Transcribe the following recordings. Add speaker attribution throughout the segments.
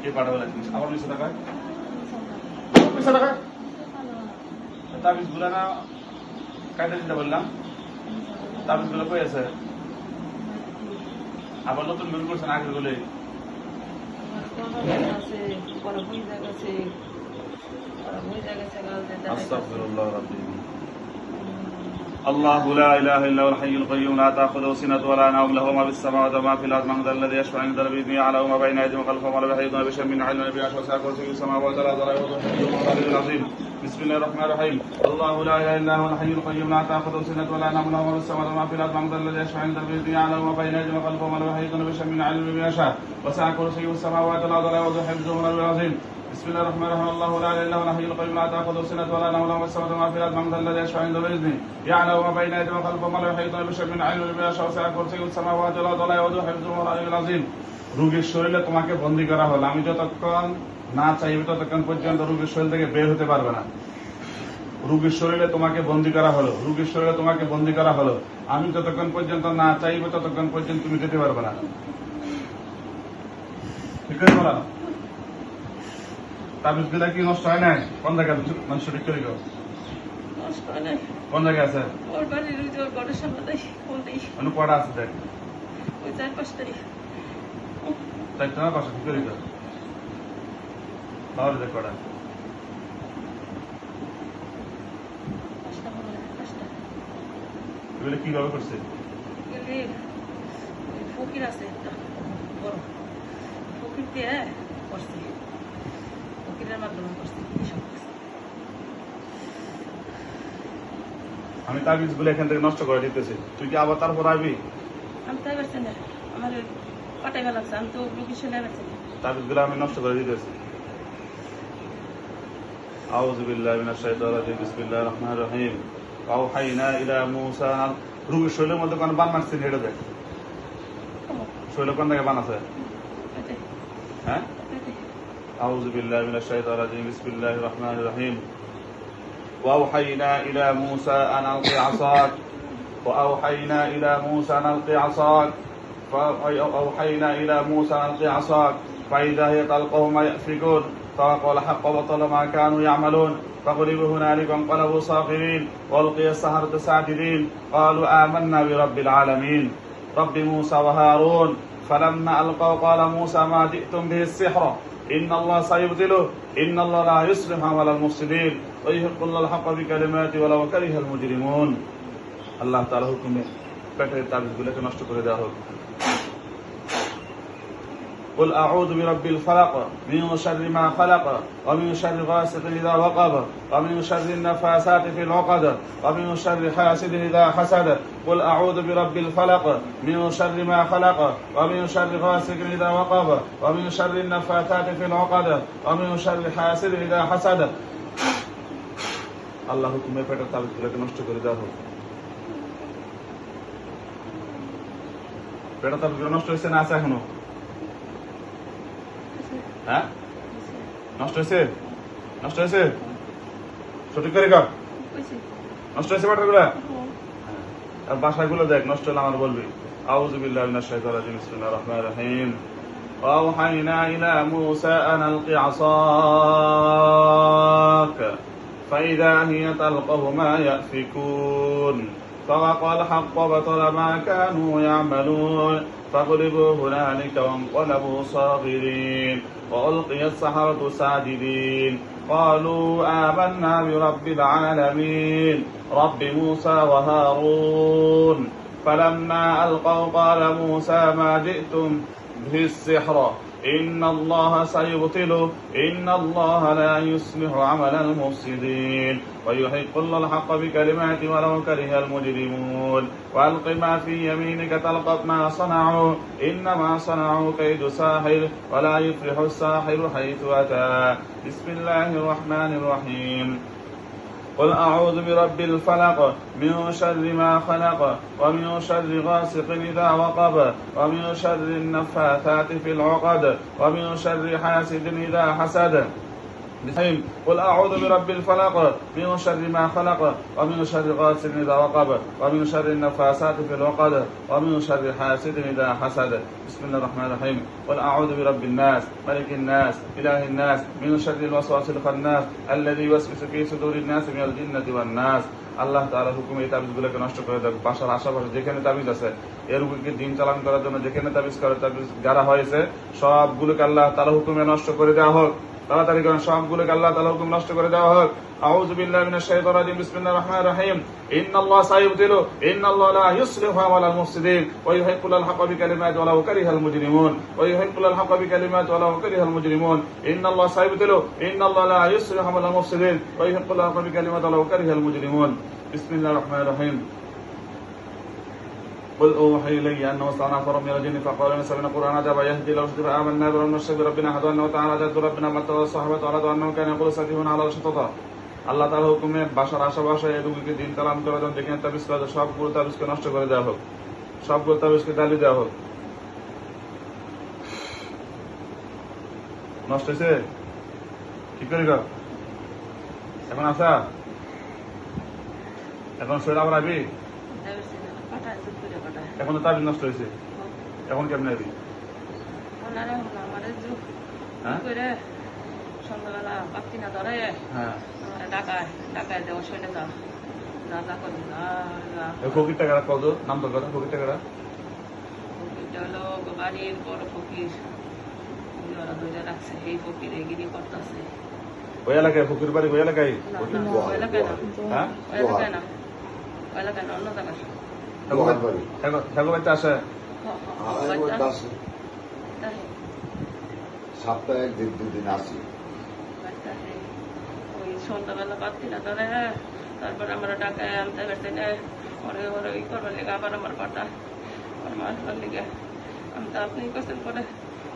Speaker 1: কে পাঠাবে লাগছিস আবার 200 টাকা 200 টাকা তাবিজ গুলা না কায়দা দিতে বললাম তাবিজ গুলো কই আছে আবার নতুন বের করছেন আগের গুলো আস্তাগফিরুল্লাহ রাব্বি الله لا اله الا هو الحي القيوم لا تاخذه سنه ولا نوم له ما في السماوات وما في الارض من ذا الذي يشفع عنده باذنه يعلم ما بين ايديهم وخلفهم ولا يحيطون بشيء من علمه الا بما شاء كرسيه السماوات والارض ولا يؤوده حفظهما العظيم بسم الله الرحمن الرحيم الله لا اله الا هو الحي القيوم لا تاخذه سنه ولا نوم له ما في السماوات وما في الارض من ذا الذي يشفع عنده باذنه يعلم ما بين ايديهم وخلفهم ولا يحيطون بشيء من علمه بما شاء وسع كرسيه السماوات والارض ولا يؤوده حفظهما العظيم بسم الله الرحمن الرحيم الله لا اله الا هو الحي القيوم لا تاخذه سنه ولا نوم له ما في السماوات وما في الارض من ذا الذي يشفع عنده باذنه يعلم ما بين ايديهم وخلفهم ولا يحيطون بشيء من علمه بما شاء وسع كرسيه السماوات والارض ولا يؤوده حفظهما العلي العظيم রোগীর শরীরে তোমাকে বন্দী করা হলো আমি যতক্ষণ না চাইবে ততক্ষণ পর্যন্ত রোগীর শরীর থেকে বের হতে পারবে না রোগীর শরীরে তোমাকে বন্দী করা হলো রোগীর শরীরে তোমাকে বন্দী করা হলো আমি যতক্ষণ পর্যন্ত না চাইবে ততক্ষণ পর্যন্ত তুমি যেতে পারবে না ঠিক আছে বলা তাবিজ গুলা কি নষ্ট হয় না কোন জায়গায় মানুষ ঠিক করে গেল কোন জায়গায় আছে কটা আছে দেখ তাই তোমার পাশে ঠিক করে গেল তাহলে দেখ কটা এগুলো কিভাবে করছে
Speaker 2: ফকির আছে একটা বড় ফকির দিয়ে করছে ফকিরের মাধ্যমে করছে
Speaker 1: আমি তাবিজ গুলো এখান থেকে নষ্ট করে দিতেছি তুই কি আবার তারপর আসবি
Speaker 2: আমি তাই পারছি না আমার পাটাইবা লাগছে আমি তো রুগী শুনে পারছি না
Speaker 1: তাবিজ গুলো আমি নষ্ট করে দিতেছি আউযু বিল্লাহি মিনাশ শাইতানির রাজিম বিসমিল্লাহির রহমানির রহিম আওহাইনা ইলা মূসা রুগীর শরীরের মধ্যে কোন বান মারছে এটা দেখ শরীরে কোন জায়গায় বান আছে হ্যাঁ আউযু বিল্লাহি মিনাশ শাইতানির রাজিম বিসমিল্লাহির রহমানির রহিম وأوحينا إلى موسى أن ألق عصاك وأوحينا إلى موسى أن ألق عصاك فأوحينا إلى موسى أن ألق عصاك فإذا هي تلقف ما يأفكون فوقع الحق وبطل ما كانوا يعملون فغلبوا هنالك وانقلبوا صاغرين وألقي السحرة ساجدين قالوا آمنا برب العالمين رب موسى وهارون فلما ألقوا قال موسى ما جئتم به السحر إن الله سيبطله إن الله لا يصلح عمل المفسدين ويحق الله الحق بكلماته ولو كره المجرمون الله تعالى হুকুমে পেটের তাবিজগুলোকে নষ্ট করে দেওয়া হোক قل أعوذ برب الفلق من شر ما خلق ومن شر غاسق إذا وقب ومن شر النفاثات في العقد ومن شر حاسد إذا حسد قل أعوذ برب الفلق من شر ما خلق ومن شر غاسق إذا وقب ومن شر النفاثات في العقد ومن شر حاسد إذا حسد আল্লাহ হুকুমে পেটের তাবিজগুলোকে নষ্ট করে দেওয়া হোক পেটের তাবিজগুলো নষ্ট হয়েছে না আছে এখনো হ্যাঁ নষ্ট হয়েছে নষ্ট হয়েছে সঠিক করে কর নষ্ট হয়েছে পেটেরগুলা আর বাসাগুলো দেখ নষ্ট হলে আমার বলবি আউযু বিল্লাহি মিনাশ শাইতানির রাজিম বিসমিল্লাহির রহমানির রহিম وأوحينا إلى موسى أن ألق عصاك فإذا هي تلقف ما يأفكون فوقع الحق وبطل ما كانوا يعملون فغلبوا هنالك وانقلبوا صاغرين وألقي السحرة ساجدين قالوا آمنا برب العالمين رب موسى وهارون فلما ألقوا قال موسى ما جئتم به السحر إن الله سيبطله إن الله لا يصلح عمل المفسدين ويحق الله الحق بكلماته ولو كره المجرمون وألق ما في يمينك تلقف ما صنعوا إنما صنعوا كيد ساحر ولا يفلح الساحر حيث أتى بسم الله الرحمن الرحيم قل أعوذ برب الفلق من شر ما خلق ومن شر غاسق إذا وقب ومن شر النفاثات في العقد ومن شر حاسد إذا حسد قل أعوذ برب الفلق من شر ما خلق ومن شر غاسق إذا وقب ومن شر النفاثات في العقد ومن شر حاسد إذا حسد بسم الله الرحمن الرحيم قل أعوذ برب الناس ملك الناس إله الناس من شر الوسواس الخناس الذي يوسوس في صدور الناس من الجنة والناس আল্লাহ তাআলার হুকুমে এই তাবিজগুলোকে নষ্ট করে দেয়। বাসার আশেপাশে যেখানে তাবিজ আছে, এর রোগীকে দিন চালান করার জন্য যেখানে তাবিজ করে তাবিজ গাড়া হয়েছে সবগুলোকে আল্লাহ তাআলার হুকুমে নষ্ট করে দেওয়া হোক। তাড়াতাড়ি করেন, সবগুলোকে আল্লাহ তাআলার হুকুম নষ্ট করে দেওয়া হোক। আউযু বিল্লাহি মিনাশ শাইতানির রাজিম বিসমিল্লাহির রহমানির রহিম ইন্নাল্লাহা সাইয়ুবতিলু ইন্নাল্লাহা লা ইউসলিহু আমালাল মুফসিদিন ওয়া ইউহিব্বুল হাক্কা বিকালিমাতিহি ওয়া লাউ কারিহাল মুজরিমুন ওয়া ইউহিব্বুল হাক্কা বিকালিমাতিহি ওয়া লাউ কারিহাল মুজরিমুন ইন্নাল্লাহা সাইয়ুবতিলু ইন্নাল্লাহা লা ইউসলিহু আমালাল মুফসিদিন ওয়া ইউহিব্বুল হাক্কা বিকালিমাতিহি ওয়া লাউ কারিহাল মুজরিমুন বিসমিল্লাহির রহমানির রহিম قل أوحي إلي أنه استمع نفر من الجن فقالوا إن سمعنا قرآنا عجبا يهدي إلى الرشد فآمنا به ولم نشرك بربنا أحدا أنه تعالى جد ربنا ما اتخذ الصحابة ورضوا أنه كان يقول سفيهنا على الشططة আল্লাহ তাআলার হুকুমে বাসার আশেপাশে এই রোগীকে দিন তালাম করে দেন, যেখানে তাবিজ করে সবগুলো তাবিজকে নষ্ট করে দেওয়া হোক, সবগুলো তাবিজকে জ্বালিয়ে দেওয়া হোক। নষ্ট হয়েছে ঠিক করে গো, এখন আসা এখন শরীর আবার আবি, এখন তো তাবিজ নষ্ট হয়েছে, এখন কেমন আবি?
Speaker 2: সন্ধ্যাবেলা বাতি না ধরে ডাকায় দেওয়া শৈলে যা যা যা করবি
Speaker 1: ফকির টাকারা কত নাম তো কথা, ফকির টাকারা
Speaker 2: ফকিরটা হলো বাড়ির বড় ফকির, ওরা ধরে রাখছে, এই ফকির এগিরি করতেছে।
Speaker 1: ওই এলাকায় ফকির বাড়ি, ওই এলাকায়
Speaker 2: ওই এলাকায় না,
Speaker 1: হ্যাঁ
Speaker 2: ওই এলাকায় না, ওই এলাকায় না, অন্য জায়গায়
Speaker 1: ঠাকুর বাড়িতে আসে
Speaker 3: সপ্তাহে একদিন দুদিন আসি।
Speaker 2: ওই সন্ধ্যাবেলা বাতি না ধরে, তারপরে আমরা ডাকায় আনতে পারছি না, ওরে ওরে ই করবার লেগে আবার আমার পাটা আমার মারবার লেগে আমি তো আপনি করছেন পরে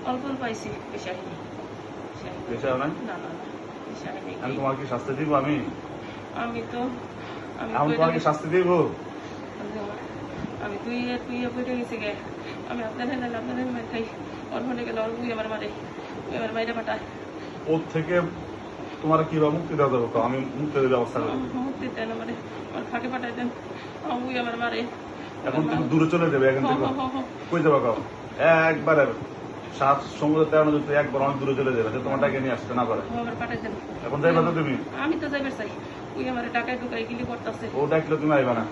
Speaker 2: অল্প পাইছি, বেশি হয়নি,
Speaker 1: বেশি হয় না?
Speaker 2: না না না বেশি হয়নি।
Speaker 1: আমি তোমার কি শাস্তি দিব? আমি
Speaker 2: আমি তো
Speaker 1: আমি তোমার কি শাস্তি দিব?
Speaker 2: আমি তুই বইটা গেছি গে, আমি আপনার মার খাই, ওর মনে গেল ওর বুই আমার মারে, ওই আমার বাইরে পাঠায়।
Speaker 1: ওর থেকে তোমার কিভাবে মুক্তি দেওয়া যাবে? আমি মুক্তির ব্যবস্থা করবো।
Speaker 2: মুক্তি দেন মানে আমার ফাঁকে পাঠাই দেন, আমার বুই আমার মারে।
Speaker 1: এখন তুমি দূরে চলে যাবে এখান থেকে, কই যাবো? কাউ একবারে 7 সমুদ্র 13 নদীতে একবার অনেক দূরে চলে যাবে, তোমার টাকা নিয়ে আসতে না পারে।
Speaker 2: আমার পাঠাই দেন।
Speaker 1: এখন যাইবা তো তুমি?
Speaker 2: আমি তো যাইবার চাই, ওই আমার টাকায় ঢুকাই গিলি করতেছে।
Speaker 1: ও ডাকলে তুমি আইবা না,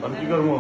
Speaker 1: আমি কি করবো?